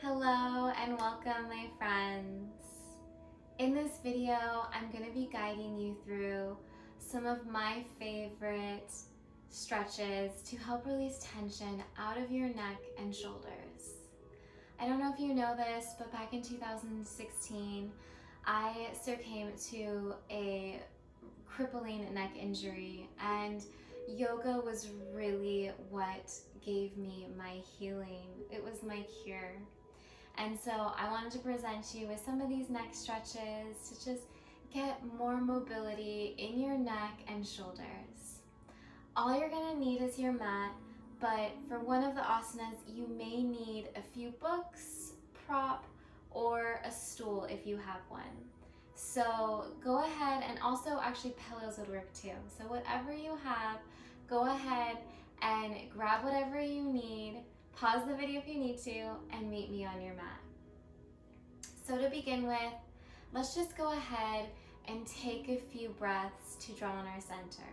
Hello and welcome, my friends. In this video, I'm going to be guiding you through some of my favorite stretches to help release tension out of your neck and shoulders. I don't know if you know this, but back in 2016, I succumbed to a crippling neck injury, and yoga was really what gave me my healing. It was my cure. And so I wanted to present you with some of these neck stretches to just get more mobility in your neck and shoulders. All you're gonna need is your mat, but for one of the asanas, you may need a few books, prop, or a stool if you have one. So go ahead, and also actually pillows would work too. So whatever you have, go ahead and grab whatever you need. Pause the video if you need to, and meet me on your mat. So to begin with, let's just go ahead and take a few breaths to draw in our center.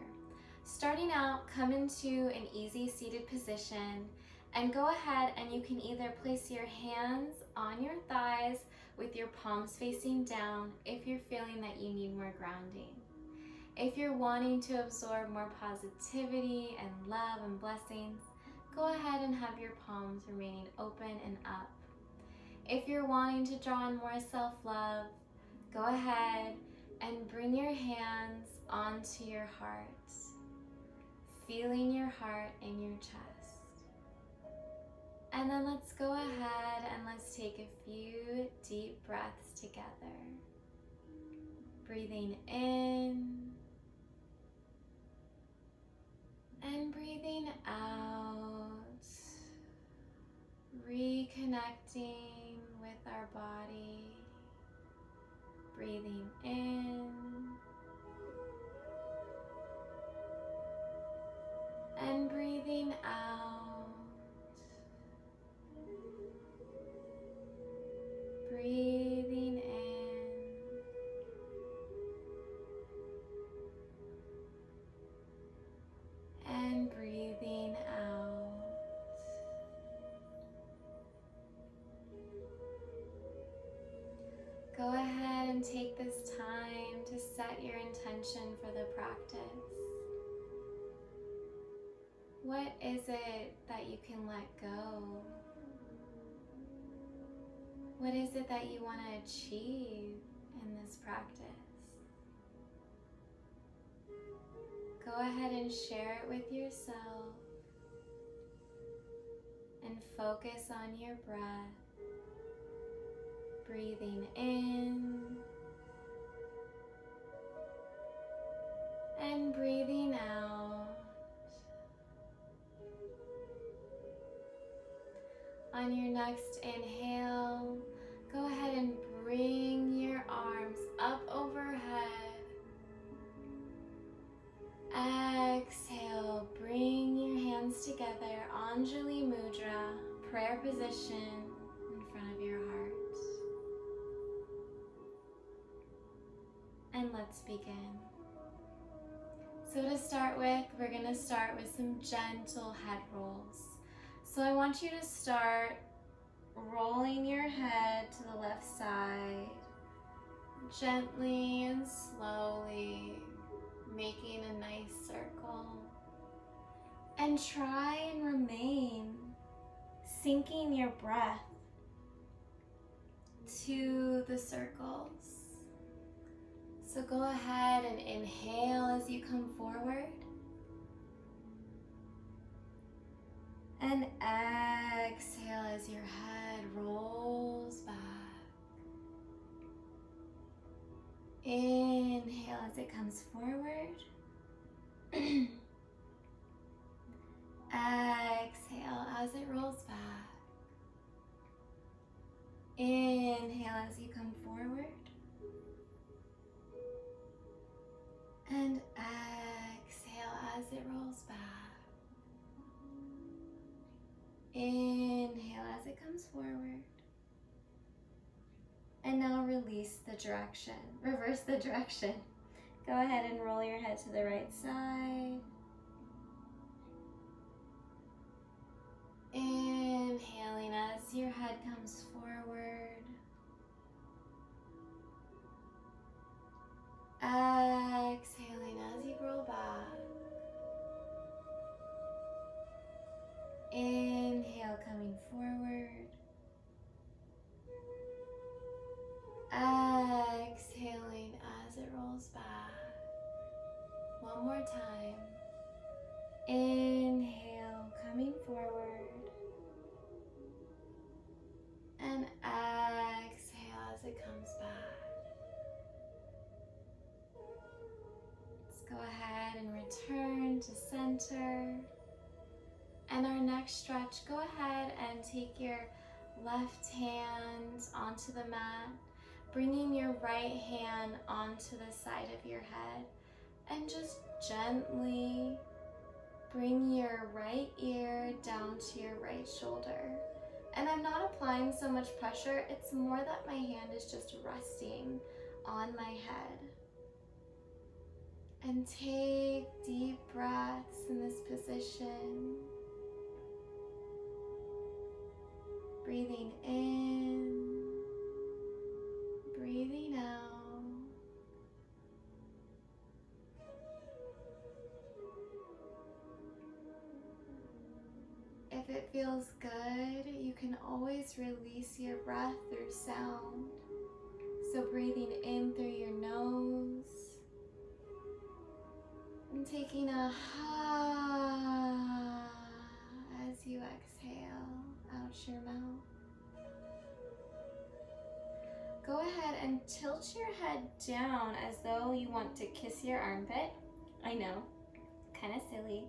Starting out, come into an easy seated position, and go ahead and you can either place your hands on your thighs with your palms facing down if you're feeling that you need more grounding. If you're wanting to absorb more positivity and love and blessings, go ahead and have your palms remaining open and up. If you're wanting to draw in more self-love, go ahead and bring your hands onto your heart, feeling your heart in your chest. And then let's go ahead and let's take a few deep breaths together. Breathing in and breathing out, reconnecting with our body, breathing in and breathing out, breathing in and breathing out. Go ahead and take this time to set your intention for the practice. What is it that you can let go? What is it that you want to achieve in this practice? Go ahead and share it with yourself and focus on your breath. Breathing in and breathing out. On your next inhale, go ahead and bring your arms up overhead. Exhale, bring your hands together, Anjali Mudra, prayer position in front of your heart. And let's begin. So to start with, we're going to start with some gentle head rolls. So I want you to start rolling your head to the left side, gently and slowly, making a nice circle. And try and remain syncing your breath to the circles. So go ahead and inhale as you come forward. And exhale as your head rolls back. Inhale as it comes forward. Exhale as it rolls back. Inhale as you come forward. And exhale as it rolls back. Inhale as it comes forward. And now release the direction. Reverse the direction. Go ahead and roll your head to the right side. Inhaling as your head head comes forward. Exhaling as you roll back. Inhale, coming forward. Exhaling as it rolls back. One more time. Inhale, coming forward. And exhale as it comes back. Let's go ahead and return to center. And our next stretch, go ahead and take your left hand onto the mat, bringing your right hand onto the side of your head, and just gently bring your right ear down to your right shoulder. And I'm not applying so much pressure, it's more that my hand is just resting on my head. And take deep breaths in this position. Breathing in, breathing out. If it feels good, you can always release your breath through sound. So breathing in through your nose and taking a ha as you exhale out your mouth. Go ahead and tilt your head down as though you want to kiss your armpit. I know, kind of silly.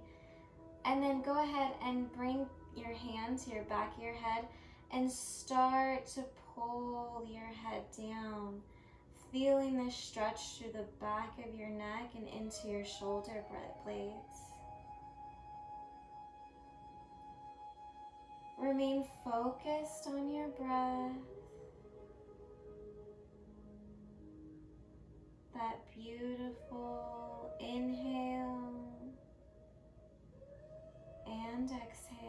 And then go ahead and bring your hand to your back of your head and start to pull your head down, feeling this stretch through the back of your neck and into your shoulder blades. Remain focused on your breath. That beautiful inhale and exhale.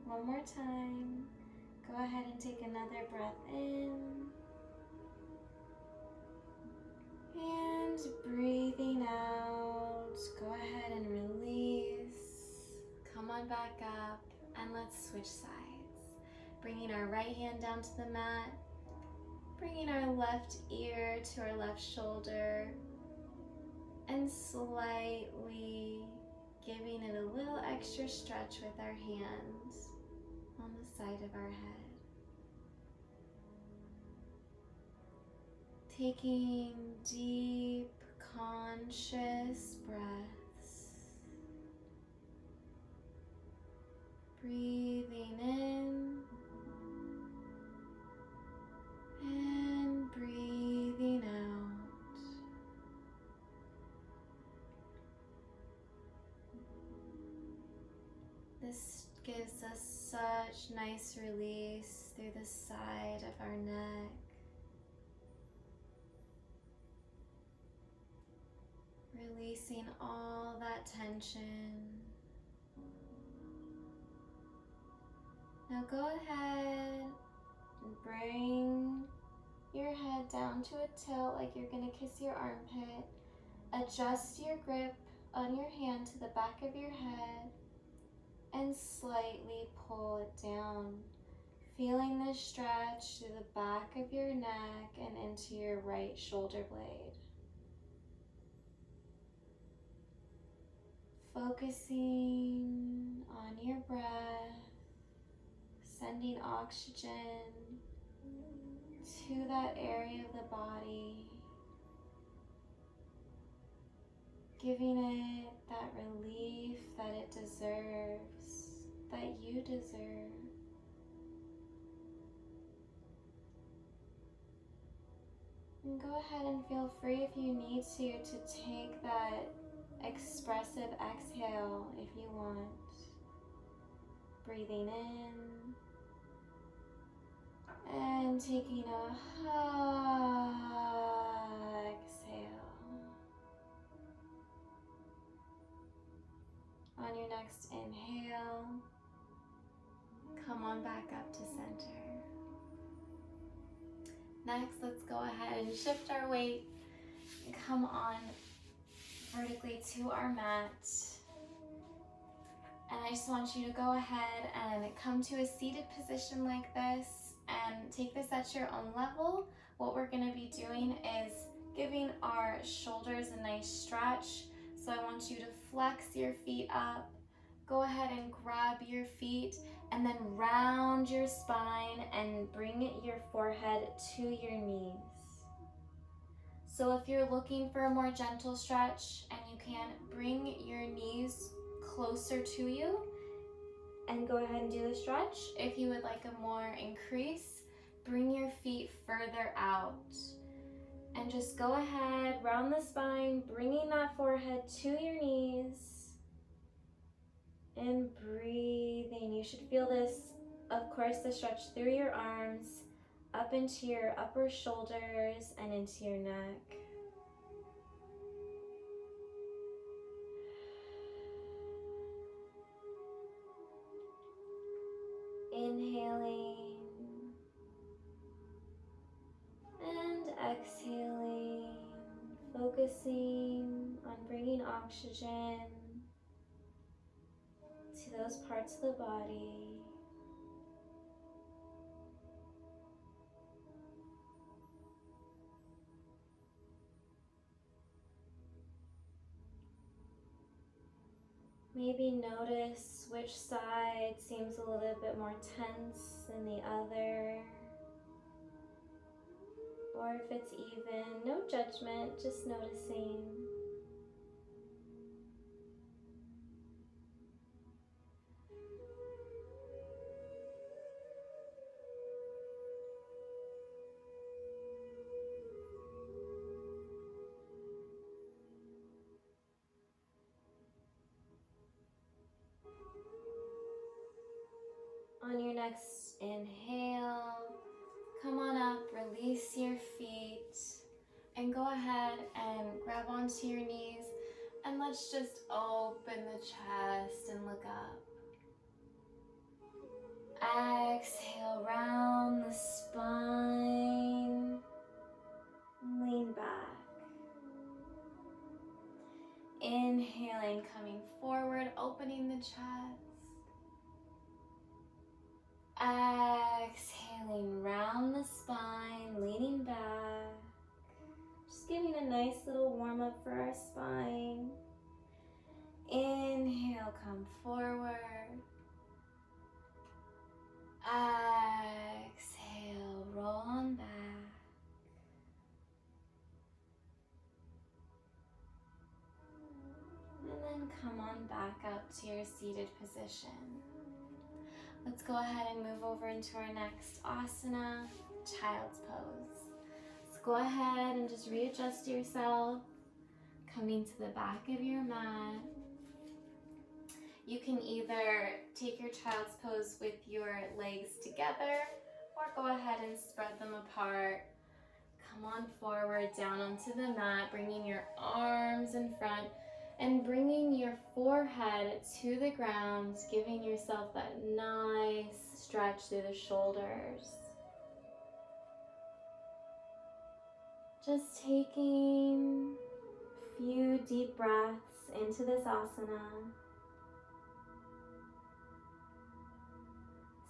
One more time. Go ahead and take another breath in. And breathing out. Go ahead and release. Come on back up and let's switch sides. Bringing our right hand down to the mat. Bringing our left ear to our left shoulder. And slightly giving it a little extra stretch with our hands on the side of our head. Taking deep, conscious breaths. Breathing in and breathing out. This gives us such nice release through the side of our neck. Releasing all that tension. Now go ahead and bring your head down to a tilt like you're going to kiss your armpit. Adjust your grip on your hand to the back of your head and slightly pull it down. Feeling this stretch through the back of your neck and into your right shoulder blade. Focusing on your breath, sending oxygen to that area of the body, giving it that relief that it deserves, that you deserve. And go ahead and feel free if you need to take that expressive exhale if you want. Breathing in and taking a exhale. next inhale, come on back up to center. Next, let's go ahead and shift our weight and come on vertically to our mat. And I just want you to go ahead and come to a seated position like this and take this at your own level. What we're going to be doing is giving our shoulders a nice stretch. So I want you to flex your feet up. Go ahead and grab your feet and then round your spine and bring your forehead to your knees. So if you're looking for a more gentle stretch, and you can, bring your knees closer to you and go ahead and do the stretch. If you would like a more increase, bring your feet further out. And just go ahead, round the spine, bringing that forehead to your knees. And breathing. You should feel this, of course, the stretch through your arms, up into your upper shoulders and into your neck. Inhaling and exhaling, focusing on bringing oxygen to those parts of the body. Maybe notice which side seems a little bit more tense than the other, or if it's even. No judgment, just noticing. On your next inhale, come on up, release your feet, and go ahead and grab onto your knees, and let's just open the chest and look up. Exhale, round the spine, lean back. Inhaling, coming forward, opening the chest. Exhaling, round the spine, leaning back. Just giving a nice little warm up for our spine. Inhale, come forward. Exhale, roll on back. And then come on back up to your seated position. Let's go ahead and move over into our next asana, child's pose. Let's go ahead and just readjust yourself, coming to the back of your mat. You can either take your child's pose with your legs together, or go ahead and spread them apart. Come on forward, down onto the mat, bringing your arms in front and bringing your forehead to the ground, giving yourself that nice stretch through the shoulders. Just taking a few deep breaths into this asana.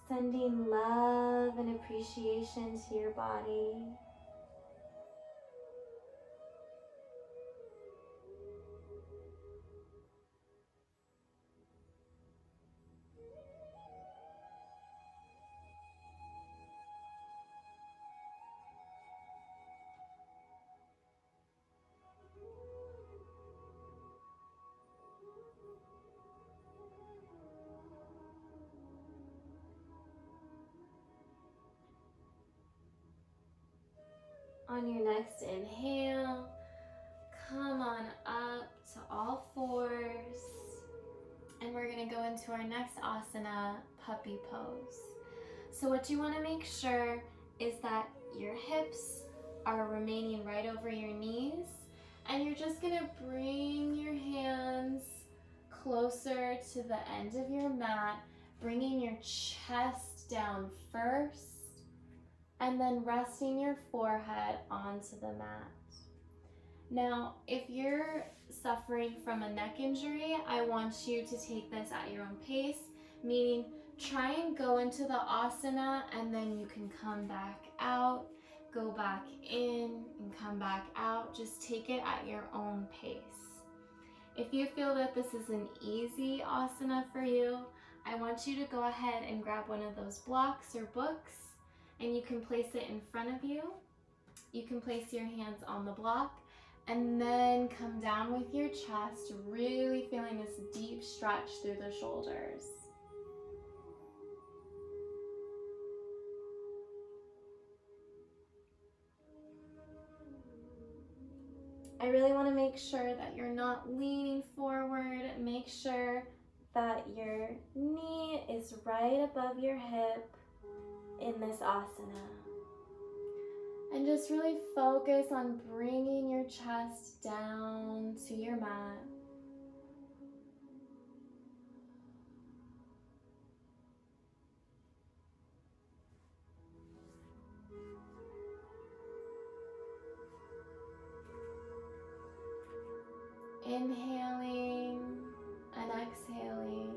Sending love and appreciation to your body. On your next inhale, come on up to all fours. And we're gonna go into our next asana, puppy pose. So what you wanna make sure is that your hips are remaining right over your knees, and you're just gonna bring your hands closer to the end of your mat, bringing your chest down first, and then resting your forehead onto the mat. Now, if you're suffering from a neck injury, I want you to take this at your own pace, meaning try and go into the asana and then you can come back out, go back in and come back out. Just take it at your own pace. If you feel that this is an easy asana for you, I want you to go ahead and grab one of those blocks or books and you can place it in front of you. You can place your hands on the block and then come down with your chest, really feeling this deep stretch through the shoulders. I really want to make sure that you're not leaning forward. Make sure that your knee is right above your hip in this asana. And just really focus on bringing your chest down to your mat. Inhaling and exhaling.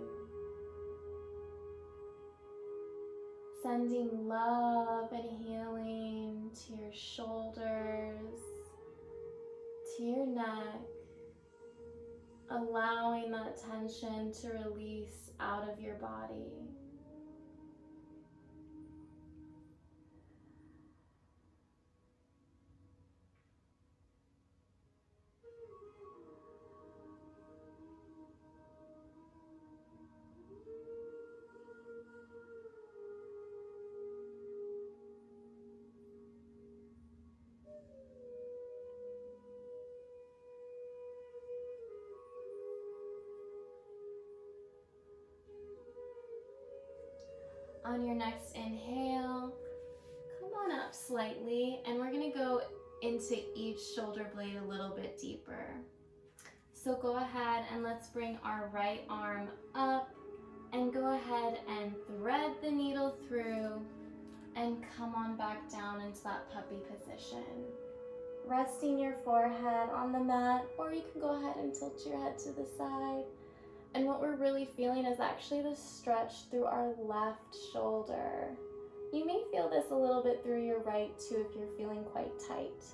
Sending love and healing to your shoulders, to your neck. Allowing that tension to release out of your body. On your next inhale, come on up slightly, and we're going to go into each shoulder blade a little bit deeper. So go ahead and let's bring our right arm up and go ahead and thread the needle through and come on back down into that puppy position. Resting your forehead on the mat, or you can go ahead and tilt your head to the side. And what we're really feeling is actually the stretch through our left shoulder. You may feel this a little bit through your right too if you're feeling quite tight.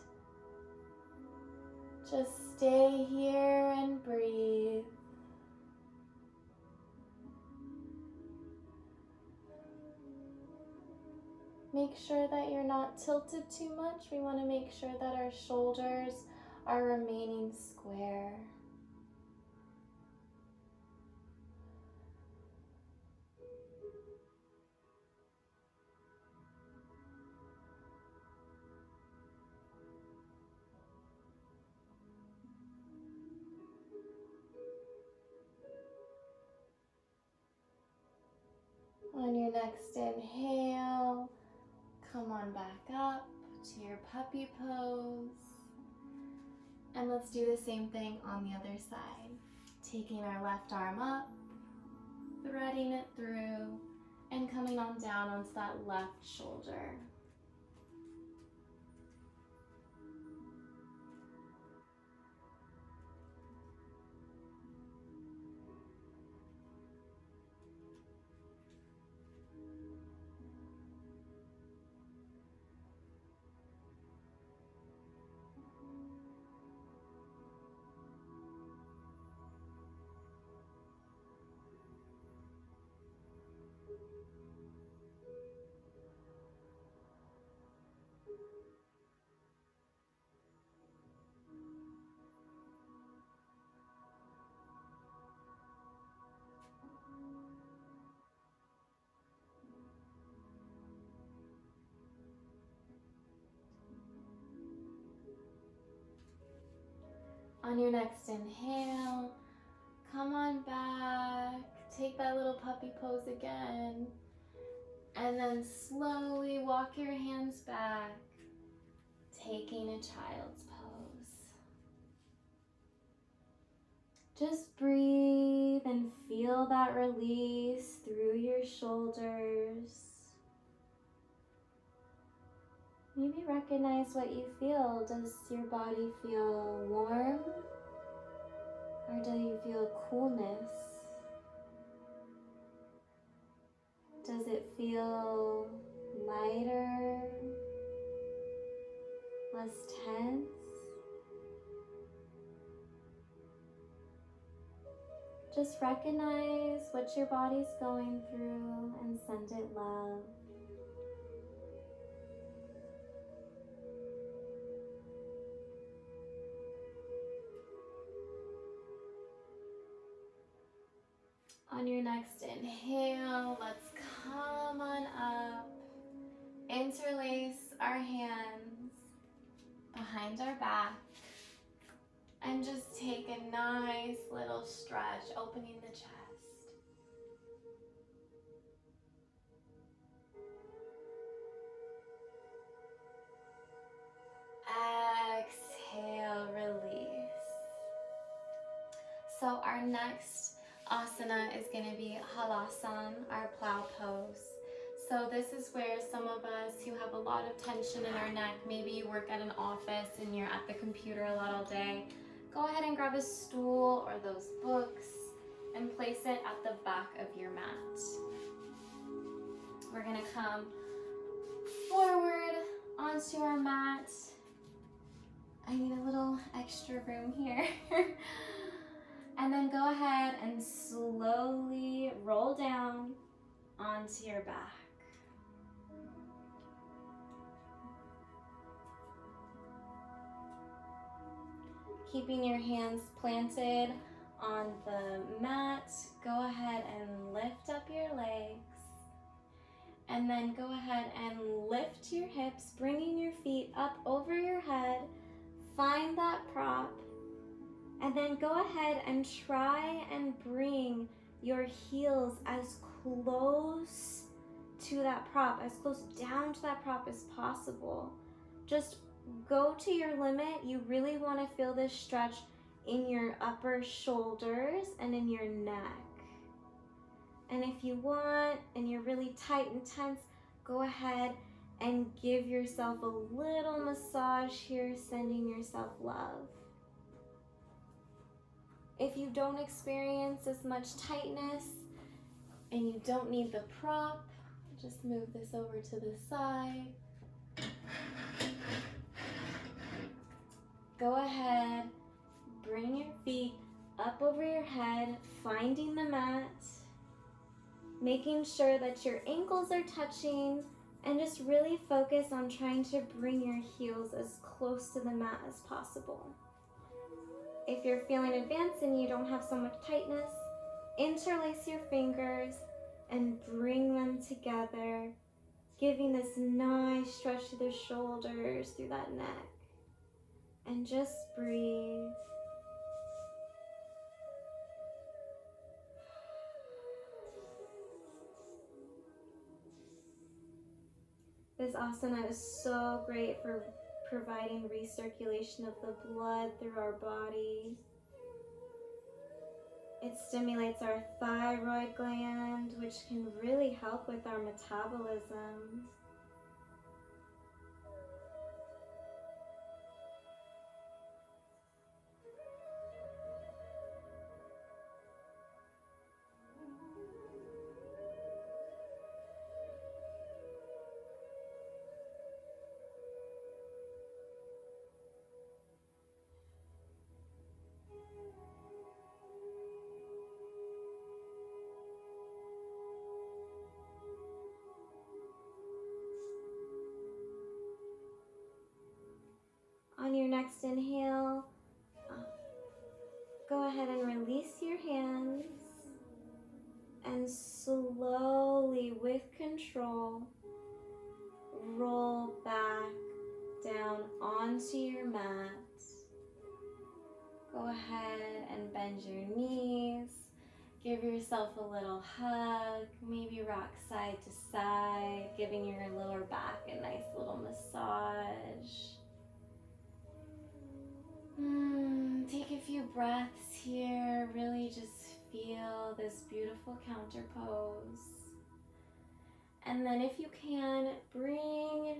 Just stay here and breathe. Make sure that you're not tilted too much. We want to make sure that our shoulders are remaining square. On your next inhale, come on back up to your puppy pose. And let's do the same thing on the other side. Taking our left arm up, threading it through, and coming on down onto that left shoulder. On your next inhale, come on back, take that little puppy pose again, and then slowly walk your hands back, taking a child's pose. Just breathe feel that release through your shoulders. Maybe recognize what you feel. Does your body feel warm? Or do you feel coolness? Does it feel lighter? Less tense? Just recognize what your body's going through and send it love. On your next inhale, let's come on up. Interlace our hands behind our back and just take a nice little stretch, opening the chest. Exhale, release. So our next asana is going to be halasana, our plow pose. So this is where some of us who have a lot of tension in our neck, maybe you work at an office and you're at the computer a lot all day, go ahead and grab a stool or those books and place it at the back of your mat. We're going to come forward onto our mat. I need a little extra room here. And then go ahead and slowly roll down onto your back. Keeping your hands planted on the mat, go ahead and lift up your legs. And then go ahead and lift your hips, bringing your feet up over your head. Find that prop. And then go ahead and try and bring your heels as close to that prop, as close down to that prop as possible. Just go to your limit. You really want to feel this stretch in your upper shoulders and in your neck. And if you want, and you're really tight and tense, go ahead and give yourself a little massage here, sending yourself love. If you don't experience as much tightness and you don't need the prop, just move this over to the side. Go ahead, bring your feet up over your head, finding the mat, making sure that your ankles are touching, and just really focus on trying to bring your heels as close to the mat as possible. If you're feeling advanced and you don't have so much tightness, interlace your fingers and bring them together, giving this nice stretch to the shoulders through that neck. And just breathe. This asana is so great for providing recirculation of the blood through our body. It stimulates our thyroid gland, which can really help with our metabolism. On your next inhale, go ahead and release your hands and slowly, with control, roll back down onto your mat. Go ahead and bend your knees. Give yourself a little hug. Maybe rock side to side, giving your lower back a nice little massage. Take a few breaths here. Really just feel this beautiful counter pose. And then if you can, bring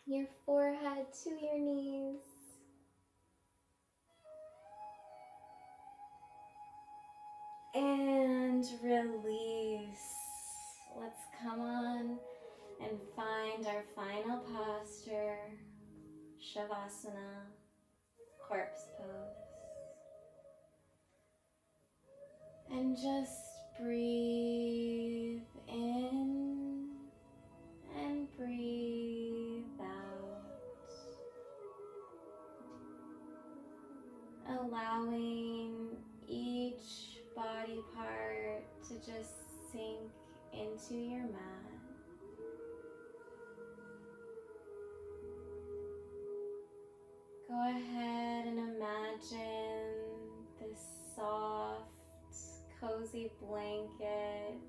your forehead to your knees. And release. Let's come on and find our final posture, Shavasana, corpse pose. And just breathe in and breathe out. Allowing each body part to just sink into your mat. Go ahead and imagine this soft, cozy blanket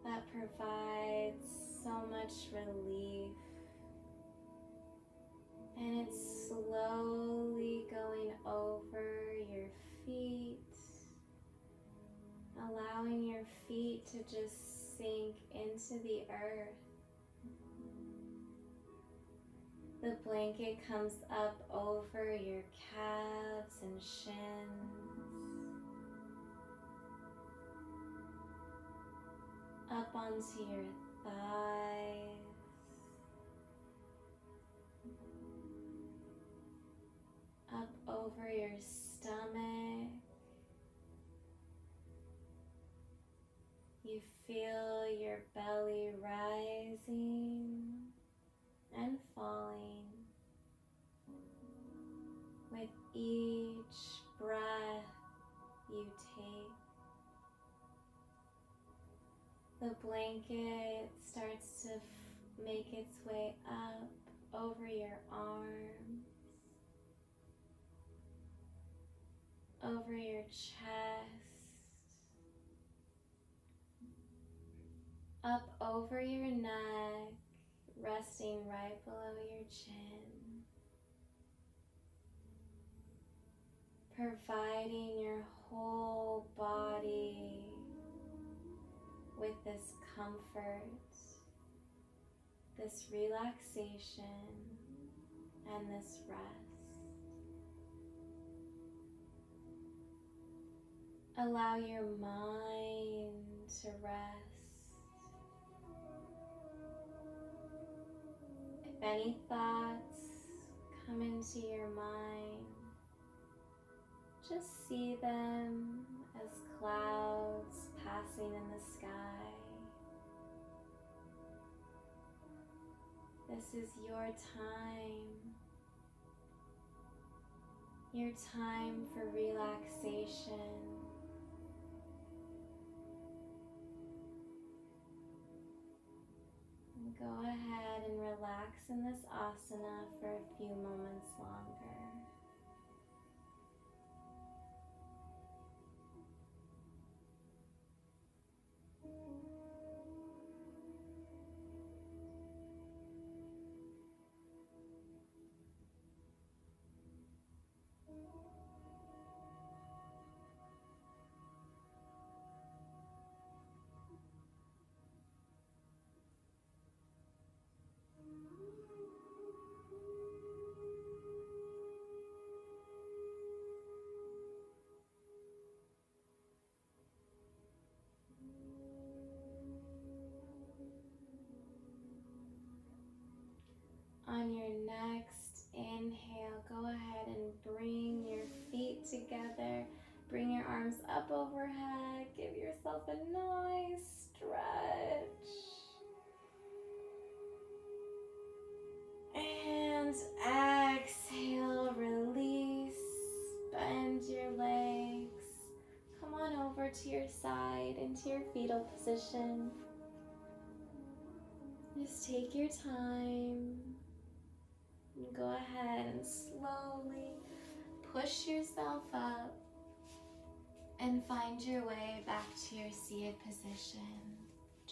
that provides so much relief. And it's slowly going over your feet, allowing your feet to just sink into the earth. The blanket comes up over your calves and shins, up onto your thighs, up over your stomach. You feel your belly rising and falling with each breath you take. The blanket starts to make its way up over your arms, over your chest, up over your neck, resting right below your chin, providing your whole body with this comfort, this relaxation, and this rest. Allow your mind to rest. If any thoughts come into your mind, just see them as clouds passing in the sky. This is your time for relaxation. And go ahead and relax in this asana for a few moments longer. On your next inhale, go ahead and bring your feet together. Bring your arms up overhead. Give yourself a nice stretch. And exhale, release. Bend your legs. Come on over to your side into your fetal position. Just take your time. Go ahead and slowly push yourself up and find your way back to your seated position.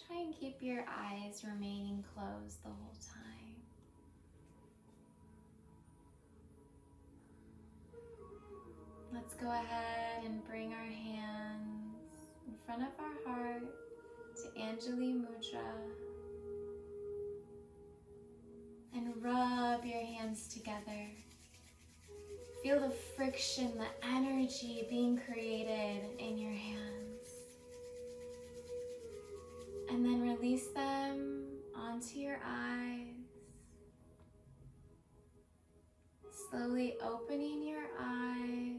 Try and keep your eyes remaining closed the whole time. Let's Let's go ahead and bring our hands in front of our heart to Anjali Mudra and rub your hands together. Feel the friction, the energy being created in your hands. And then release them onto your eyes. Slowly opening your eyes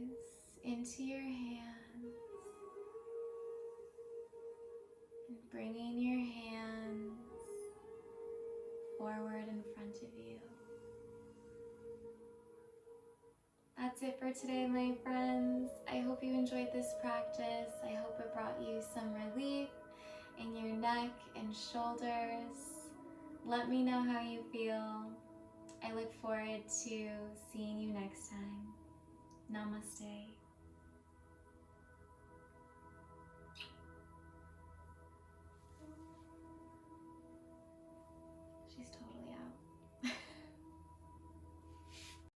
into your hands and bringing your hands forward in front of you. That's it for today, my friends. I hope you enjoyed this practice. I hope it brought you some relief in your neck and shoulders. Let me know how you feel. I look forward to seeing you next time. Namaste.